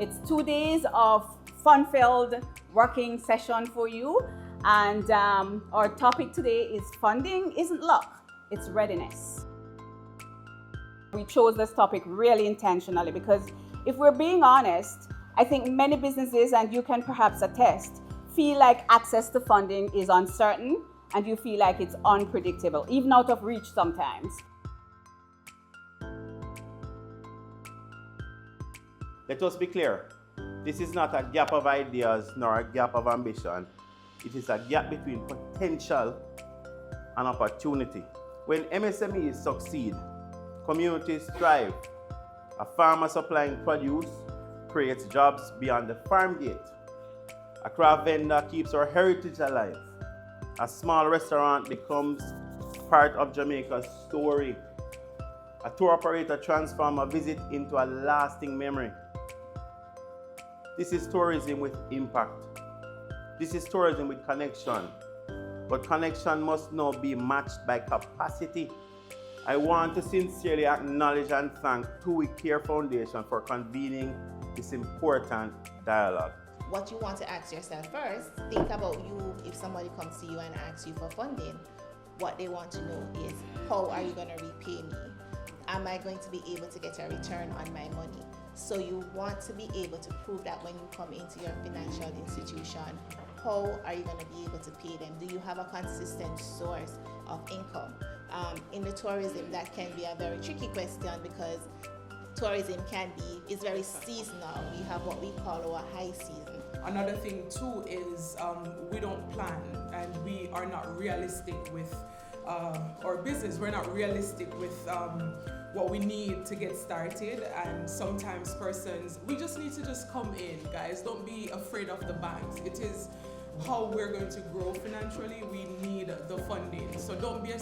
It's 2 days of fun-filled working session for you. And our topic today is funding isn't luck, it's readiness. We chose this topic really intentionally because if we're being honest, I think many businesses, and you can perhaps attest, feel like access to funding is uncertain and you feel like it's unpredictable, even out of reach sometimes. Let us be clear, this is not a gap of ideas nor a gap of ambition. It is a gap between potential and opportunity. When MSMEs succeed, communities thrive. A farmer supplying produce creates jobs beyond the farm gate. A craft vendor keeps our heritage alive. A small restaurant becomes part of Jamaica's story. A tour operator transforms a visit into a lasting memory. This is tourism with impact. This is tourism with connection. But connection must not be matched by capacity. I want to sincerely acknowledge and thank TUI Care Foundation for convening this important dialogue. What you want to ask yourself first, think about you if somebody comes to you and asks you for funding. What they want to know is, how are you going to repay me? Am I going to be able to get a return on my money? So you want to be able to prove that when you come into your financial institution, how are you going to be able to pay them? Do you have a consistent source of income? In the tourism, that can be a very tricky question because tourism is very seasonal. We have what we call our high season. Another thing too is we don't plan and we are not realistic with our business. We're not realistic with what we need to get started, and sometimes we just need to just come in, guys. Don't be afraid of the banks. It is how we're going to grow financially. We need the funding, so don't be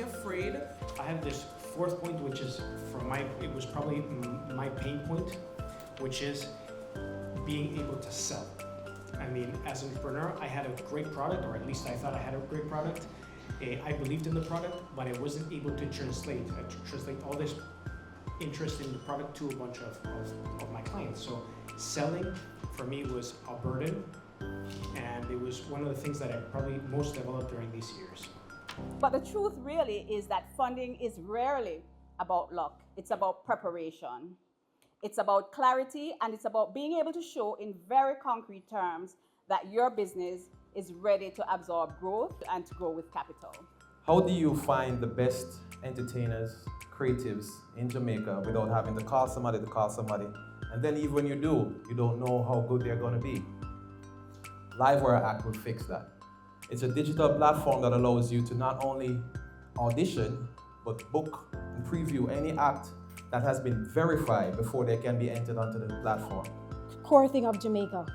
afraid. I have this fourth point, which is it was probably my pain point, which is being able to sell. I mean, as an entrepreneur, I had a great product, or at least I thought I had a great product. I believed in the product, but I wasn't able to translate all this interest in the product to a bunch of my clients. So selling for me was a burden, and it was one of the things that I probably most developed during these years. But the truth really is that funding is rarely about luck. It's about preparation. It's about clarity, and it's about being able to show in very concrete terms that your business is ready to absorb growth and to grow with capital. How do you find the best entertainers, creatives in Jamaica without having to call somebody? And then even when you do, you don't know how good they're going to be. Livewire Act will fix that. It's a digital platform that allows you to not only audition, but book and preview any act that has been verified before they can be entered onto the platform. Core thing of Jamaica,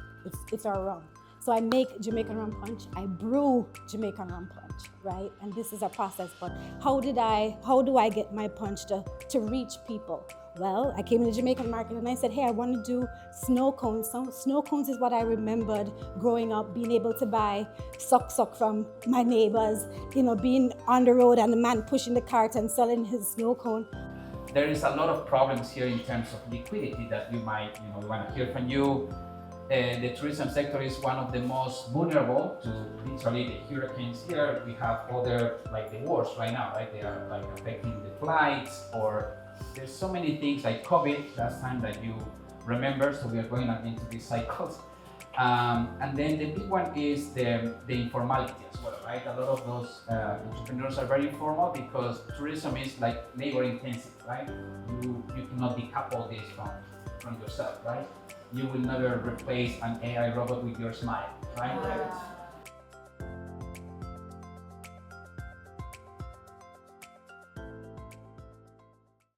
it's our rum. So I make Jamaican rum punch, I brew Jamaican rum punch, right? And this is a process, but how do I get my punch to reach people? Well, I came to the Jamaican market and I said, hey, I want to do snow cones. So snow cones is what I remembered growing up, being able to buy suck from my neighbors, being on the road and the man pushing the cart and selling his snow cone. There is a lot of problems here in terms of liquidity that we want to hear from you. The tourism sector is one of the most vulnerable to literally the hurricanes here. We have other, like the wars right now, right? They are like affecting the flights, or there's so many things like COVID last time that you remember, so we are going into these cycles. And then the big one is the informality as well, right? A lot of those entrepreneurs are very informal because tourism is like labor intensive, right? You cannot decouple this from yourself, right? You will never replace an AI robot with your smile, right?